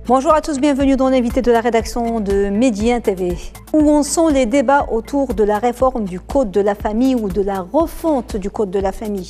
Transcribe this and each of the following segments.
Bonjour à tous, bienvenue dans l'invité de la rédaction de Médien TV. Où en sont les débats autour de la réforme du Code de la famille ou de la refonte du Code de la famille ?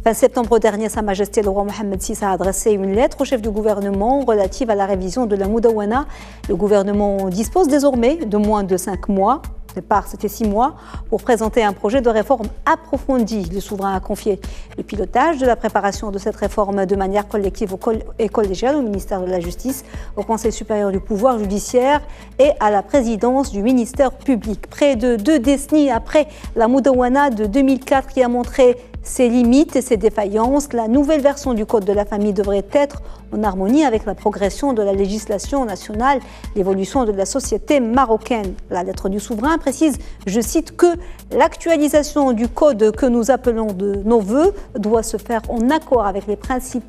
Fin septembre dernier, Sa Majesté le roi Mohammed VI a adressé une lettre au chef du gouvernement relative à la révision de la Moudawana. Le gouvernement dispose désormais de moins de 5 mois. Au départ, c'était 6 mois, pour présenter un projet de réforme approfondi. Le souverain a confié le pilotage de la préparation de cette réforme de manière collective et collégiale au ministère de la Justice, au Conseil supérieur du pouvoir judiciaire et à la présidence du ministère public. Près de 2 décennies après la Moudawana de 2004 qui a montré ses limites et ses défaillances, la nouvelle version du Code de la famille devrait être en harmonie avec la progression de la législation nationale, l'évolution de la société marocaine. La lettre du souverain précise, je cite, que l'actualisation du Code que nous appelons de nos vœux doit se faire en accord avec les principes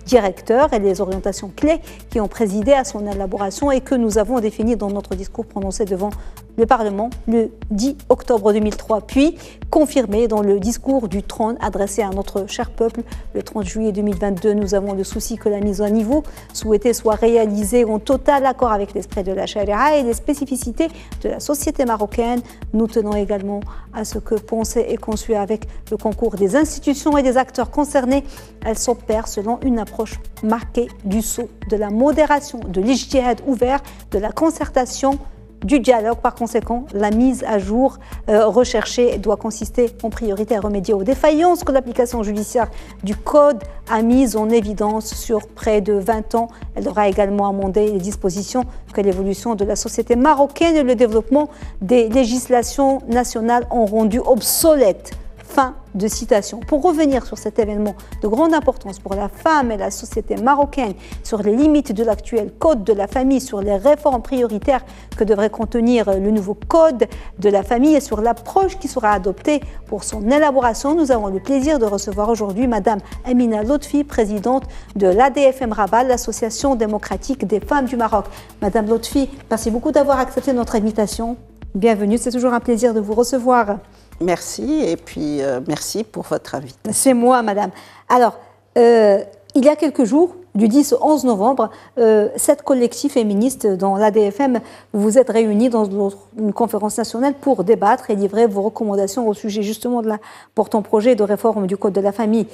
directeurs et les orientations clés qui ont présidé à son élaboration et que nous avons définies dans notre discours prononcé devant le Parlement le 10 octobre 2003, puis confirmé dans le discours du trône adressé à notre cher peuple le 30 juillet 2022. Nous avons le souci que la mise à niveau souhaitée soit réalisée en total accord avec l'esprit de la charia et les spécificités de la société marocaine. Nous tenons également à ce que pensée et conçue avec le concours des institutions et des acteurs concernés, elle s'opère selon une approche marquée du sceau de la modération, de l'ijtihad ouvert, de la concertation, du dialogue. Par conséquent, la mise à jour recherchée doit consister en priorité à remédier aux défaillances que l'application judiciaire du Code a mises en évidence sur près de 20 ans. Elle devra également amender les dispositions que l'évolution de la société marocaine et le développement des législations nationales ont rendues obsolètes. Fin de citation. Pour revenir sur cet événement de grande importance pour la femme et la société marocaine, sur les limites de l'actuel Code de la famille, sur les réformes prioritaires que devrait contenir le nouveau Code de la famille et sur l'approche qui sera adoptée pour son élaboration, nous avons le plaisir de recevoir aujourd'hui Madame Amina Lotfi, présidente de l'ADFM Rabat, l'Association démocratique des femmes du Maroc. Madame Lotfi, merci beaucoup d'avoir accepté notre invitation. Bienvenue, c'est toujours un plaisir de vous recevoir. Merci, et puis merci pour votre invitation. C'est moi, madame. Alors, il y a quelques jours, du 10 au 11 novembre, 7 collectifs féministes dans l'ADFM, vous vous êtes réunis dans une conférence nationale pour débattre et livrer vos recommandations au sujet justement de l'important projet de réforme du Code de la famille.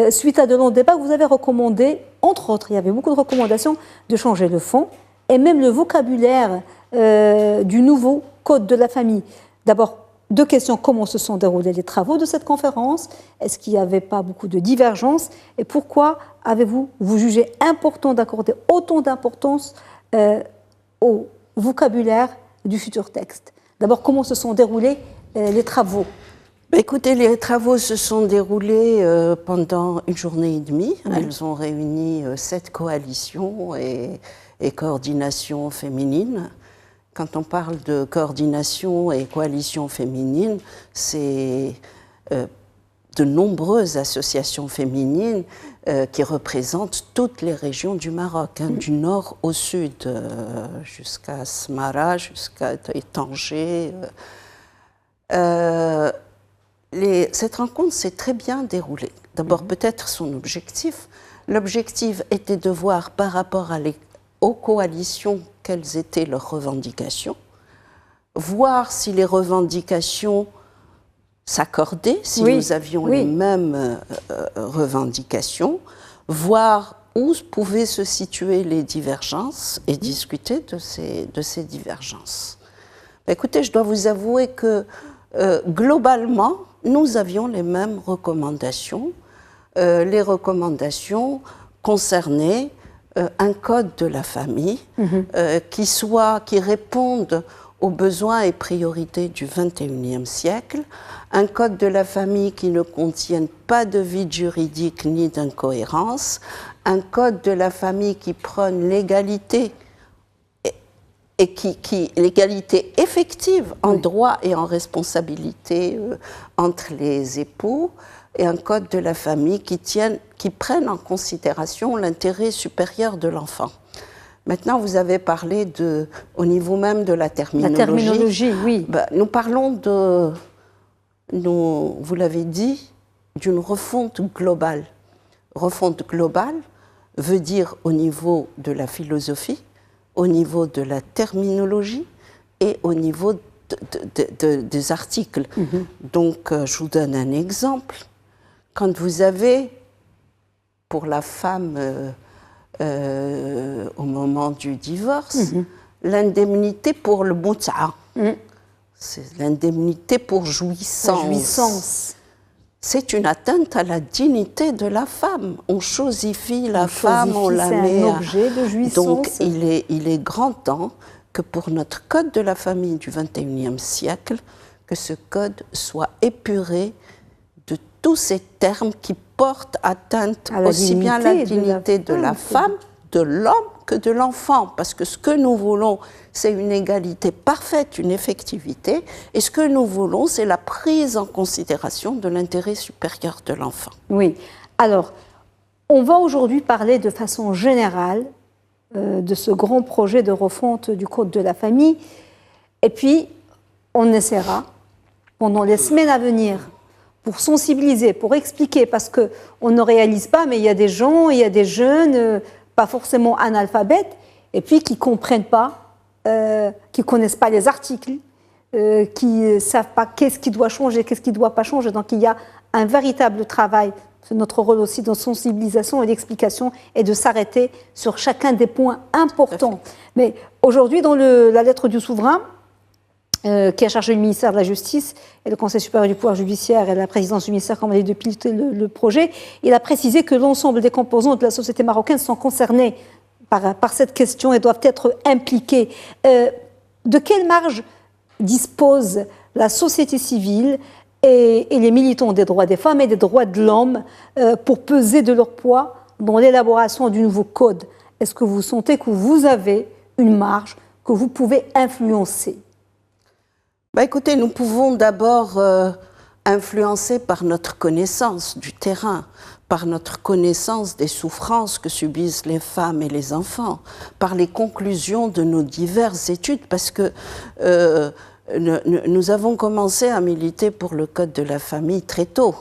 Suite à de longs débats, vous avez recommandé, entre autres, il y avait beaucoup de recommandations, de changer le fond et même le vocabulaire du nouveau Code de la famille. D'abord, 2 questions. Comment se sont déroulés les travaux de cette conférence? Est-ce qu'il n'y avait pas beaucoup de divergences? Et pourquoi avez-vous jugé important d'accorder autant d'importance au vocabulaire du futur texte? D'abord, comment se sont déroulés les travaux? Écoutez, les travaux se sont déroulés pendant une journée et demie. Elles ont réuni 7 coalitions et coordinations féminines. Quand on parle de coordination et coalition féminine, c'est de nombreuses associations féminines qui représentent toutes les régions du Maroc, du nord au sud, jusqu'à Smara, jusqu'à Tanger. Cette rencontre s'est très bien déroulée. D'abord, peut-être son objectif. L'objectif était de voir par rapport aux coalitions quelles étaient leurs revendications, voir si les revendications s'accordaient, si nous avions les mêmes revendications, voir où pouvaient se situer les divergences et discuter de ces divergences. Écoutez, je dois vous avouer que globalement, nous avions les mêmes recommandations. Les recommandations concernaient un code de la famille qui réponde aux besoins et priorités du XXIe siècle, un code de la famille qui ne contienne pas de vide juridique ni d'incohérence, un code de la famille qui prône l'égalité et l'égalité effective en droit et en responsabilité entre les époux, et un code de la famille qui prenne en considération l'intérêt supérieur de l'enfant. Maintenant, vous avez parlé au niveau même de la terminologie. La terminologie, oui. Nous parlons vous l'avez dit, d'une refonte globale. Refonte globale veut dire au niveau de la philosophie, au niveau de la terminologie et au niveau des articles. Donc, je vous donne un exemple. Quand vous avez, pour la femme, au moment du divorce, l'indemnité pour le mut'a. C'est l'indemnité pour jouissance. C'est une atteinte à la dignité de la femme. On chosifie la femme, on la met. C'est un objet de jouissance. Donc, il est grand temps que pour notre code de la famille du XXIe siècle, que ce code soit épuré de tous ces termes qui portent atteinte aussi bien à la dignité de la femme, de l'homme que de l'enfant. Parce que ce que nous voulons, c'est une égalité parfaite, une effectivité. Et ce que nous voulons, c'est la prise en considération de l'intérêt supérieur de l'enfant. Oui. Alors, on va aujourd'hui parler de façon générale de ce grand projet de refonte du Code de la famille. Et puis, on essaiera, pendant les semaines à venir, pour sensibiliser, pour expliquer, parce qu'on ne réalise pas, mais il y a des gens, il y a des jeunes, pas forcément analphabètes, et puis qui ne comprennent pas, qui ne connaissent pas les articles, qui ne savent pas qu'est-ce qui doit changer, qu'est-ce qui ne doit pas changer. Donc, il y a un véritable travail. C'est notre rôle aussi de sensibilisation et d'explication et de s'arrêter sur chacun des points importants. Mais aujourd'hui, dans la lettre du souverain, qui a chargé le ministère de la Justice et le Conseil supérieur du pouvoir judiciaire et la présidence du ministère, comme on a dit, de piloter le projet, il a précisé que l'ensemble des composants de la société marocaine sont concernés par cette question et doivent être impliqués. De quelle marge dispose la société civile et les militants des droits des femmes et des droits de l'homme pour peser de leur poids dans l'élaboration du nouveau code? Est-ce que vous sentez que vous avez une marge que vous pouvez influencer? Écoutez, nous pouvons d'abord influencer par notre connaissance du terrain, par notre connaissance des souffrances que subissent les femmes et les enfants, par les conclusions de nos diverses études, parce que nous avons commencé à militer pour le Code de la famille très tôt.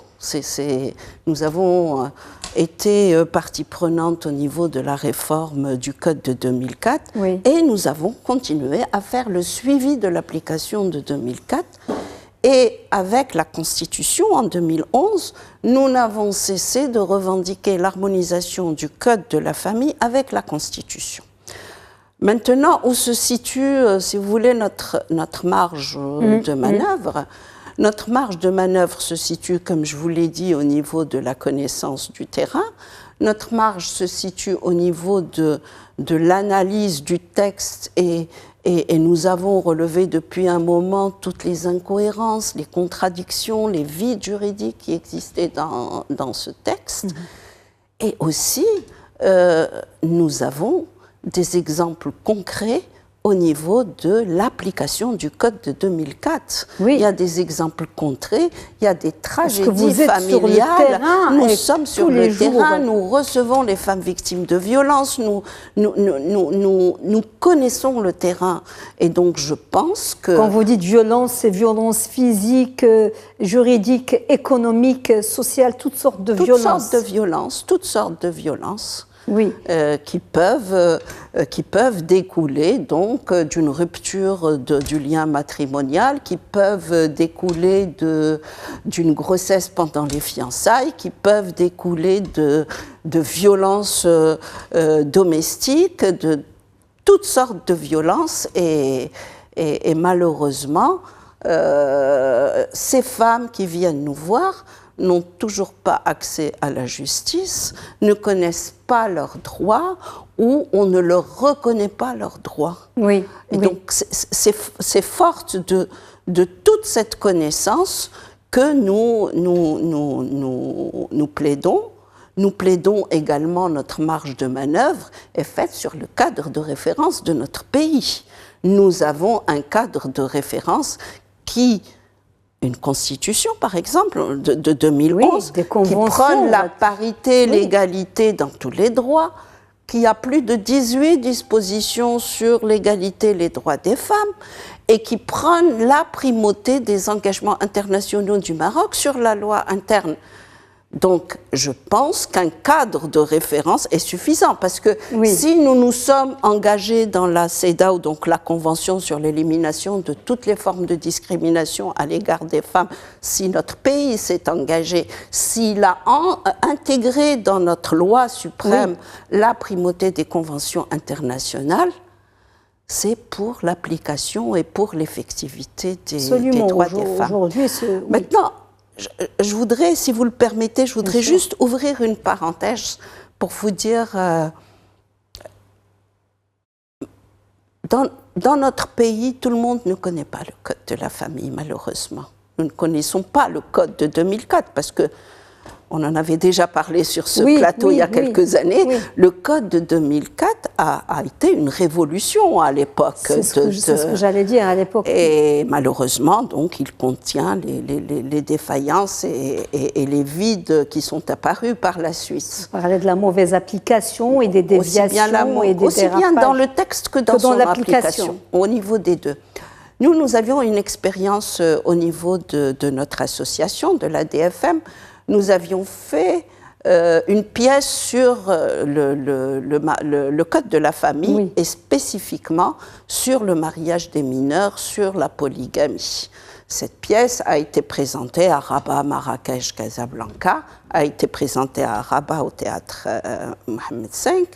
Nous avons été partie prenante au niveau de la réforme du Code de 2004 et nous avons continué à faire le suivi de l'application de 2004. Et avec la Constitution en 2011, nous n'avons cessé de revendiquer l'harmonisation du Code de la famille avec la Constitution. Maintenant, où se situe, si vous voulez, notre marge de manœuvre? Notre marge de manœuvre se situe, comme je vous l'ai dit, au niveau de la connaissance du terrain. Notre marge se situe au niveau de l'analyse du texte et nous avons relevé depuis un moment toutes les incohérences, les contradictions, les vides juridiques qui existaient dans ce texte. Et aussi, nous avons des exemples concrets au niveau de l'application du Code de 2004. Il y a des exemples concrets, il y a des tragédies familiales. Nous sommes sur le terrain, nous recevons les femmes victimes de violences, nous connaissons le terrain. Et donc je pense que... Quand vous dites violence, c'est violence physique, juridique, économique, sociale, toutes sortes de violences. Toutes sortes de violences. Oui. Qui peuvent découler donc d'une rupture du lien matrimonial, qui peuvent découler d'une grossesse pendant les fiançailles, qui peuvent découler de violences domestiques, de toutes sortes de violences et malheureusement ces femmes qui viennent nous voir n'ont toujours pas accès à la justice, ne connaissent pas leurs droits ou on ne leur reconnaît pas leurs droits. Oui. Et donc c'est forte de toute cette connaissance que nous plaidons. Nous plaidons également, notre marge de manœuvre est faite sur le cadre de référence de notre pays. Nous avons un cadre de référence une constitution, par exemple, de 2011, qui prône la parité, l'égalité dans tous les droits, qui a plus de 18 dispositions sur l'égalité et les droits des femmes, et qui prône la primauté des engagements internationaux du Maroc sur la loi interne. Donc, je pense qu'un cadre de référence est suffisant, parce que Oui. si nous nous sommes engagés dans la CEDAW, donc la Convention sur l'élimination de toutes les formes de discrimination à l'égard des femmes, si notre pays s'est engagé, s'il a intégré dans notre loi suprême la primauté des conventions internationales, c'est pour l'application et pour l'effectivité des droits des femmes. Aujourd'hui, oui. Maintenant, je voudrais, si vous le permettez, je voudrais juste ouvrir une parenthèse pour vous dire, dans notre pays, tout le monde ne connaît pas le Code de la famille, malheureusement. Nous ne connaissons pas le Code de 2004, parce que on en avait déjà parlé sur ce plateau il y a quelques années. Oui. Le Code de 2004 a été une révolution à l'époque. C'est ce que j'allais dire à l'époque. Et malheureusement, donc, il contient les défaillances et les vides qui sont apparus par la suite. On parlait de la mauvaise application et des déviations et des aussi bien dans le texte que dans son application, au niveau des deux. Nous avions une expérience au niveau de notre association, de la DFM. Nous avions fait une pièce sur le Code de la famille et spécifiquement sur le mariage des mineurs, sur la polygamie. Cette pièce a été présentée à Rabat, Marrakech, Casablanca, a été présentée à Rabat au théâtre Mohamed V,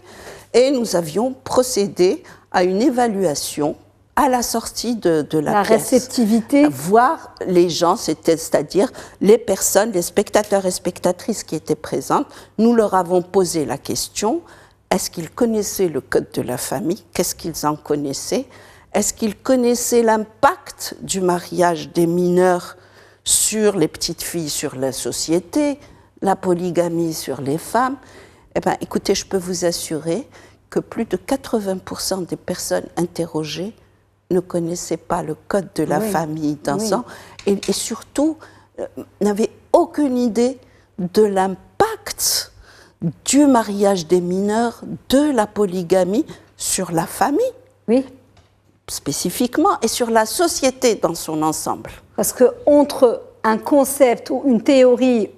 et nous avions procédé à une évaluation à la sortie de la pièce. Réceptivité. Voir les gens, c'est-à-dire les personnes, les spectateurs et spectatrices qui étaient présentes, nous leur avons posé la question, est-ce qu'ils connaissaient le Code de la famille? Qu'est-ce qu'ils en connaissaient? Est-ce qu'ils connaissaient l'impact du mariage des mineurs sur les petites filles, sur la société, la polygamie sur les femmes? Eh bien, écoutez, je peux vous assurer que plus de 80% des personnes interrogées ne connaissaient pas le Code de la famille dansant et surtout n'avaient aucune idée de l'impact du mariage des mineurs, de la polygamie sur la famille, spécifiquement, et sur la société dans son ensemble. Parce que entre un concept ou une théorie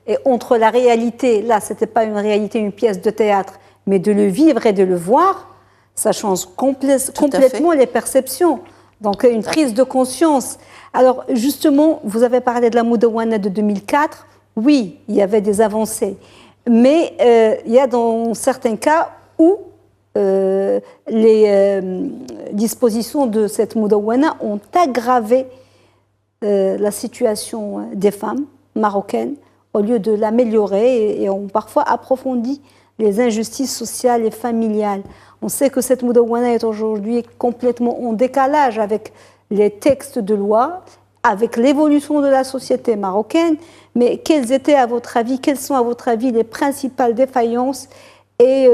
et entre la réalité, là, c'était pas une réalité, une pièce de théâtre, mais de le vivre et de le voir, ça change complètement les perceptions. Donc, une prise de conscience. Alors, justement, vous avez parlé de la Moudawana de 2004. Oui, il y avait des avancées. Mais il y a dans certains cas où les dispositions de cette Moudawana ont aggravé la situation des femmes marocaines au lieu de l'améliorer et ont parfois approfondi les injustices sociales et familiales. On sait que cette Moudawana est aujourd'hui complètement en décalage avec les textes de loi, avec l'évolution de la société marocaine. Mais quelles sont à votre avis les principales défaillances et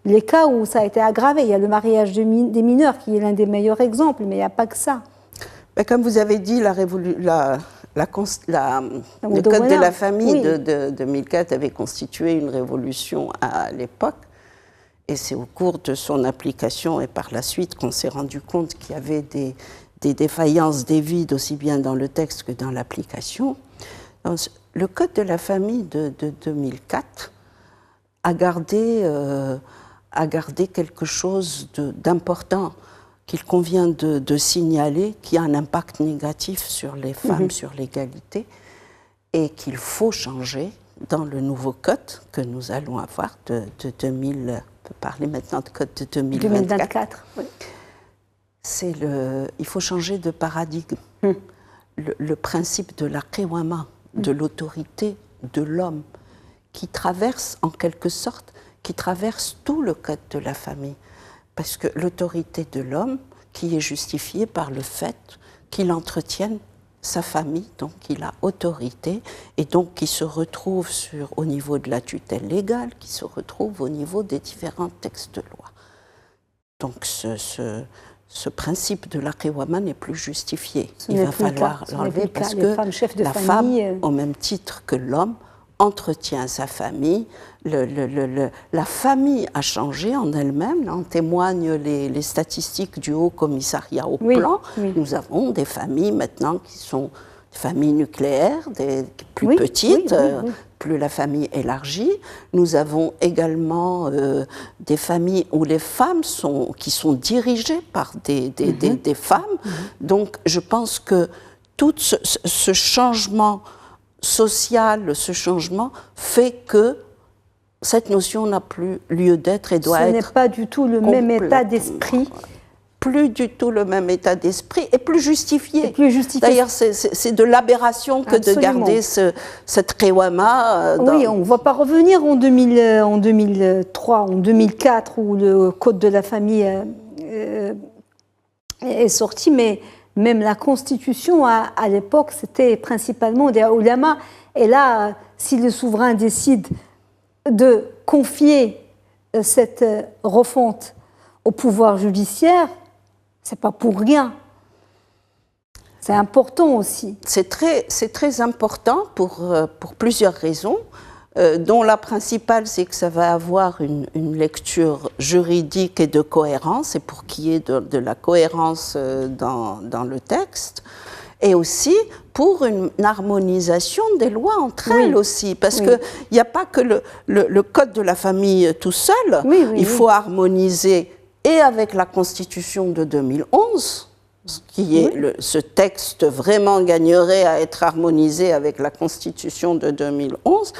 les cas où ça a été aggravé? Il y a le mariage des mineurs qui est l'un des meilleurs exemples, mais il n'y a pas que ça. Mais comme vous avez dit, le Code de la famille de 2004 avait constitué une révolution à l'époque. Et c'est au cours de son application et par la suite qu'on s'est rendu compte qu'il y avait des défaillances, des vides, aussi bien dans le texte que dans l'application. Le Code de la famille de 2004 a gardé quelque chose d'important qu'il convient de signaler, qui a un impact négatif sur les femmes, sur l'égalité, et qu'il faut changer dans le nouveau code que nous allons avoir de 2000. On peut parler maintenant de code de 2024. Oui. Il faut changer de paradigme. Le principe de la qawama, de l'autorité de l'homme, qui traverse en quelque sorte, qui traverse tout le code de la famille. Parce que l'autorité de l'homme, qui est justifiée par le fait qu'il entretienne sa famille, donc il a autorité, et donc qui se retrouve au niveau de la tutelle légale, qui se retrouve au niveau des différents textes de loi. Donc ce principe de la qawama n'est plus justifié. Il va falloir l'enlever parce que la femme, au même titre que l'homme, entretient sa famille. La famille a changé en elle-même. En témoignent les statistiques du Haut Commissariat au Plan. Nous avons des familles maintenant qui sont familles nucléaires, des plus petites, plus la famille élargie. Nous avons également des familles où les femmes qui sont dirigées par des femmes. Donc je pense que tout ce changement social, ce changement fait que cette notion n'a plus lieu d'être et doit être... Ce n'est pas du tout le même état d'esprit. Plus du tout le même état d'esprit et plus justifié. D'ailleurs, c'est de l'aberration que de garder cette Qewama. Oui, on ne va pas revenir en 2003, en 2004, où le Code de la famille est sorti, mais même la Constitution, à l'époque, c'était principalement des ulama. Et là, si le souverain décide de confier cette refonte au pouvoir judiciaire, c'est pas pour rien. C'est important aussi. C'est très important pour plusieurs raisons, dont la principale, c'est que ça va avoir une lecture juridique et de cohérence, et pour qu'il y ait de la cohérence dans le texte, et aussi pour une harmonisation des lois entre elles aussi, parce qu'il n'y a pas que le Code de la famille tout seul, il faut harmoniser et avec la Constitution de 2011, ce texte vraiment gagnerait à être harmonisé avec la Constitution de 2011,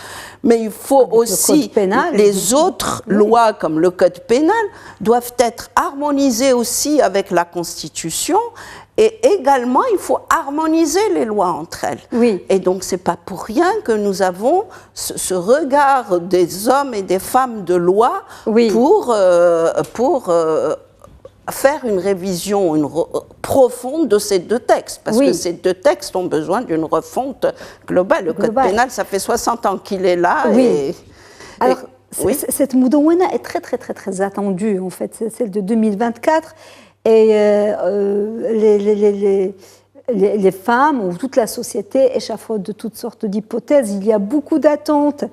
mais il faut aussi les autres lois comme le Code pénal doivent être harmonisées aussi avec la Constitution. Et également, il faut harmoniser les lois entre elles. Et donc, ce n'est pas pour rien que nous avons ce regard des hommes et des femmes de loi pour faire une révision profonde de ces deux textes. Parce que ces deux textes ont besoin d'une refonte globale. Le Code pénal, ça fait 60 ans qu'il est là. Alors, cette Moudawana est très, très, très, très attendue, en fait. C'est celle de 2024. Et les femmes ou toute la société échafaudent de toutes sortes d'hypothèses. Il y a beaucoup d'attentes.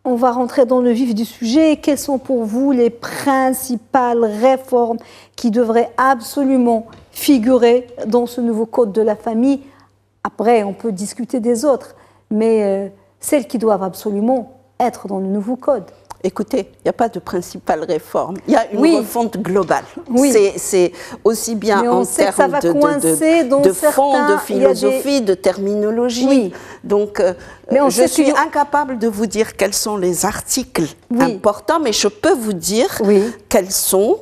On va rentrer dans le vif du sujet. Quelles sont pour vous les principales réformes qui devraient absolument figurer dans ce nouveau code de la famille? Après, on peut discuter des autres, mais celles qui doivent absolument être dans le nouveau code. Écoutez, il n'y a pas de principale réforme. Il y a une refonte globale. C'est aussi bien en termes de fond, de philosophie, de terminologie. Donc, je suis incapable de vous dire quels sont les articles importants, mais je peux vous dire quels sont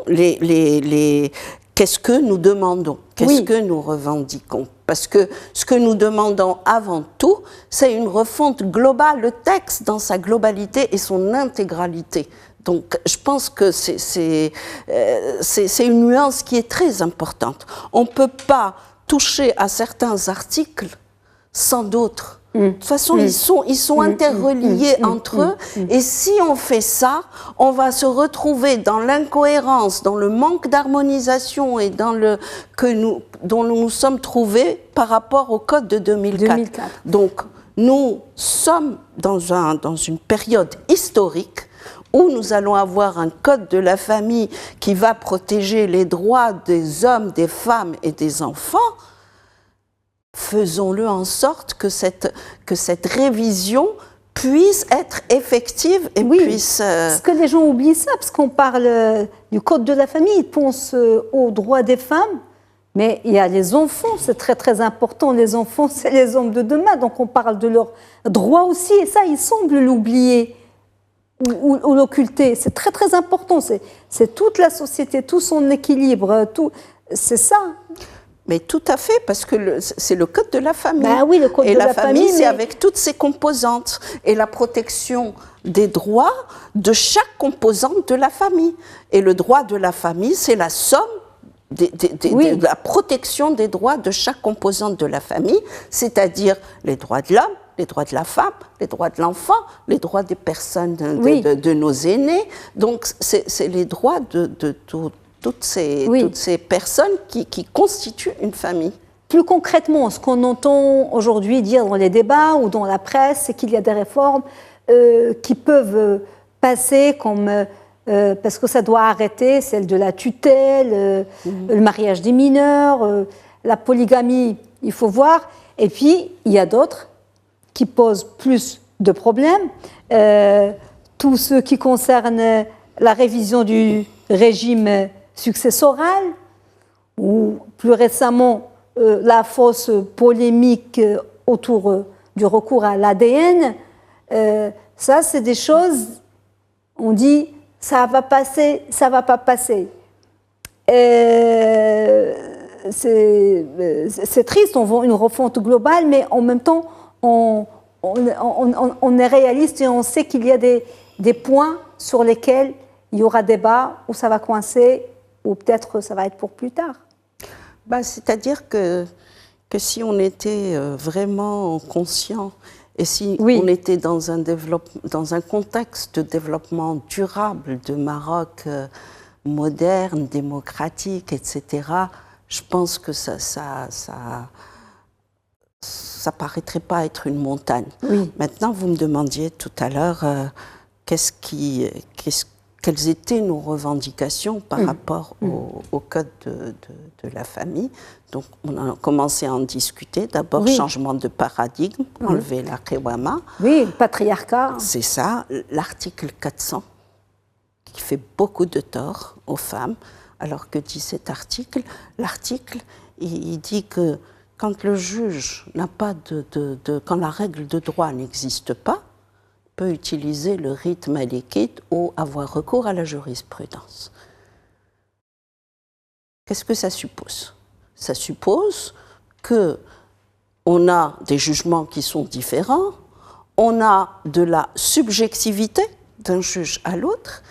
qu'est-ce que nous demandons, qu'est-ce que nous revendiquons. Parce que ce que nous demandons avant tout, c'est une refonte globale, le texte dans sa globalité et son intégralité. Donc je pense que c'est une nuance qui est très importante. On ne peut pas toucher à certains articles sans d'autres. De toute façon, ils sont interreliés entre eux. Et si on fait ça, on va se retrouver dans l'incohérence, dans le manque d'harmonisation et dont nous nous sommes trouvés par rapport au Code de 2004. Donc, nous sommes dans une période historique où nous allons avoir un code de la famille qui va protéger les droits des hommes, des femmes et des enfants. Faisons-le en sorte que cette révision puisse être effective et puisse... Parce que les gens oublient ça, parce qu'on parle du code de la famille, ils pensent aux droits des femmes, mais il y a les enfants, c'est très très important, les enfants c'est les hommes de demain, donc on parle de leurs droits aussi, et ça ils semblent l'oublier ou l'occulter, c'est très très important, c'est toute la société, tout son équilibre, c'est ça. Mais tout à fait, parce que c'est le code de la famille. Le code et de la famille, c'est avec toutes ses composantes. Et la protection des droits de chaque composante de la famille. Et le droit de la famille, c'est la somme de la protection des droits de chaque composante de la famille, c'est-à-dire les droits de l'homme, les droits de la femme, les droits de l'enfant, les droits des personnes, de nos aînés. Donc, c'est les droits de toutes ces personnes qui constituent une famille. Plus concrètement, ce qu'on entend aujourd'hui dire dans les débats ou dans la presse, c'est qu'il y a des réformes qui peuvent passer comme... parce que ça doit arrêter, celle de la tutelle, le mariage des mineurs, la polygamie il faut voir. Et puis, il y a d'autres qui posent plus de problèmes. Tout ce qui concerne la révision du régime successoral, ou plus récemment, la fausse polémique autour du recours à l'ADN. Ça, c'est des choses, on dit, ça va passer, ça va pas passer. C'est triste, on veut une refonte globale, mais en même temps, on est réaliste et on sait qu'il y a des points sur lesquels il y aura débat, où ça va coincer, ou peut-être ça va être pour plus tard. C'est-à-dire que si on était vraiment conscient et si on était dans un contexte de développement durable de Maroc moderne, démocratique, etc., je pense que ça paraîtrait pas être une montagne. Oui. Maintenant, vous me demandiez tout à l'heure quelles étaient nos revendications par rapport au code de la famille. Donc, on a commencé à en discuter. D'abord, changement de paradigme, enlever la Qewama. Oui, le patriarcat. C'est ça, l'article 400, qui fait beaucoup de tort aux femmes. Alors que dit cet article? L'article, il dit que quand le juge n'a pas quand la règle de droit n'existe pas, peut utiliser le rite malikite ou avoir recours à la jurisprudence. Qu'est-ce que ça suppose? Ça suppose qu'on a des jugements qui sont différents, on a de la subjectivité d'un juge à l'autre,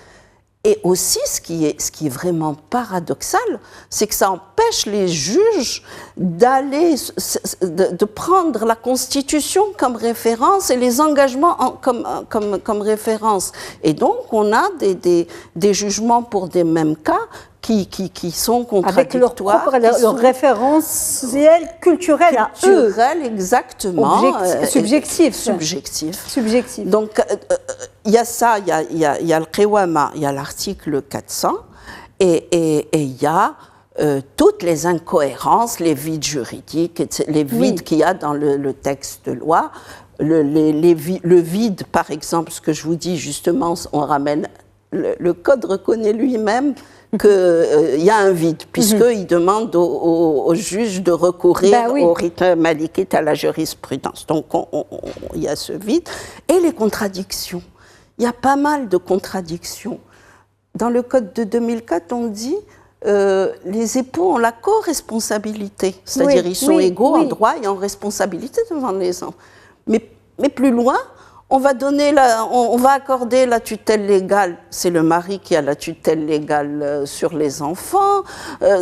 et aussi, ce qui est vraiment paradoxal, c'est que ça empêche les juges de prendre la Constitution comme référence et les engagements comme référence. Et donc, on a des jugements pour des mêmes cas qui sont contradictoires. Avec leur référentiel culturel à eux. Culturel, exactement. Subjectif. Donc, il y a ça, il y a le Qewama, il y a l'article 400, et il y a toutes les incohérences, les vides juridiques, les vides qu'il y a dans le texte de loi. Le vide, par exemple, ce que je vous dis justement, on ramène, le Code reconnaît lui-même qu'il y a un vide, puisqu'il demande au juge de recourir au rite malikite, à la jurisprudence. Donc, il y a ce vide. Et les contradictions. Il y a pas mal de contradictions. Dans le Code de 2004, on dit les époux ont la co-responsabilité, c'est-à-dire ils sont égaux en droit et en responsabilité devant les enfants. Mais plus loin, on va accorder la tutelle légale. C'est le mari qui a la tutelle légale sur les enfants.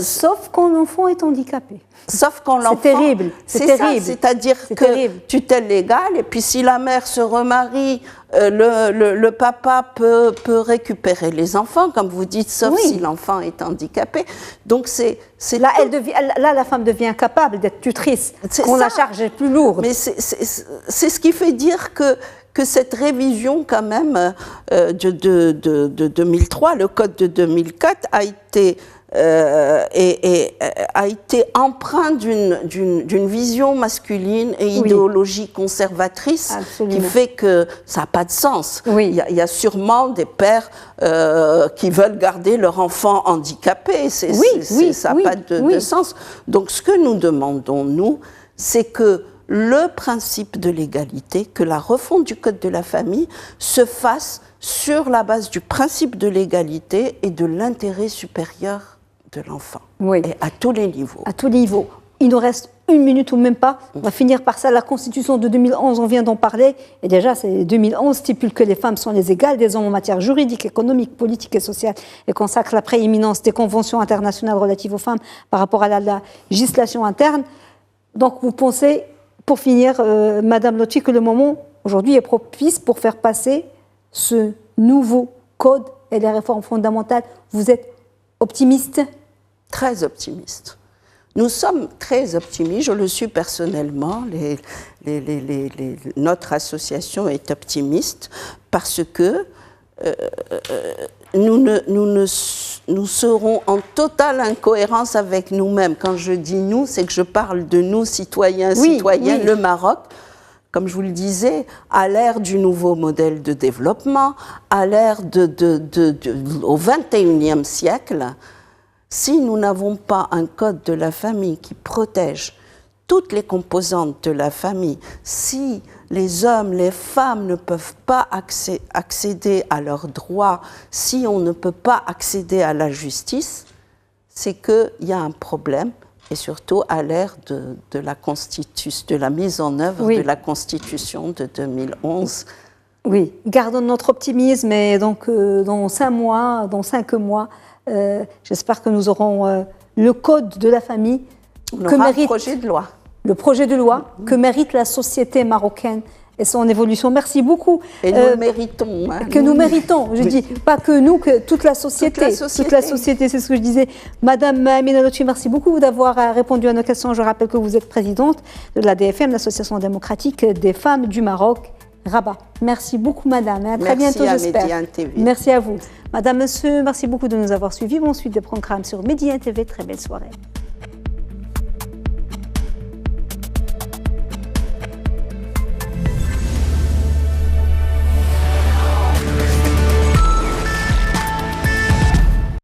Sauf quand l'enfant est handicapé. Sauf quand l'enfant... C'est terrible. C'est terrible. C'est-à-dire que tutelle légale, et puis si la mère se remarie, le papa peut récupérer les enfants, comme vous dites, sauf si l'enfant est handicapé. Donc là, la femme devient capable d'être tutrice. La charge est plus lourde. Mais c'est ce qui fait dire que cette révision, quand même, de 2003, le Code de 2004, a été empreint d'une vision masculine et idéologie conservatrice. Absolument. Qui fait que ça n'a pas de sens. Il y a sûrement des pères qui veulent garder leur enfant handicapé. Ça n'a pas de sens. Donc ce que nous demandons, nous, c'est que le principe de l'égalité, que la refonte du Code de la famille se fasse sur la base du principe de l'égalité et de l'intérêt supérieur de l'enfant. Et à tous les niveaux. À tous les niveaux. Il nous reste 1 minute ou même pas. On va finir par ça. La Constitution de 2011, on vient d'en parler. Et déjà, 2011 stipule que les femmes sont les égales des hommes en matière juridique, économique, politique et sociale et consacre la prééminence des conventions internationales relatives aux femmes par rapport à la législation interne. Donc, vous pensez, pour finir, Madame Lotfi, que le moment aujourd'hui est propice pour faire passer ce nouveau code et les réformes fondamentales. Vous êtes optimiste? Très optimiste. Nous sommes très optimistes, je le suis personnellement, notre association est optimiste parce que nous serons en totale incohérence avec nous-mêmes. Quand je dis nous, c'est que je parle de nous, citoyens, citoyennes, le Maroc. Comme je vous le disais, à l'ère du nouveau modèle de développement, à l'ère au XXIe siècle, si nous n'avons pas un code de la famille qui protège toutes les composantes de la famille, si les hommes, les femmes ne peuvent pas accéder à leurs droits, si on ne peut pas accéder à la justice, c'est qu'il y a un problème. Et surtout à l'ère de la mise en œuvre de la Constitution de 2011. Oui, gardons notre optimisme et donc dans 5 mois, j'espère que nous aurons le code de la famille que mérite, le projet de loi que mérite la société marocaine et son évolution. Merci beaucoup. Et nous le méritons. Hein, nous méritons. Je dis pas que nous, que toute la société. Toute la société, c'est ce que je disais. Madame Amina Lotfi, merci beaucoup d'avoir répondu à nos questions. Je rappelle que vous êtes présidente de l'ADFM, l'Association démocratique des femmes du Maroc, Rabat. Merci beaucoup, madame. À très bientôt, j'espère. Merci à vous. Madame, monsieur, merci beaucoup de nous avoir suivis. Bon suite des programmes sur Média TV. Très belle soirée.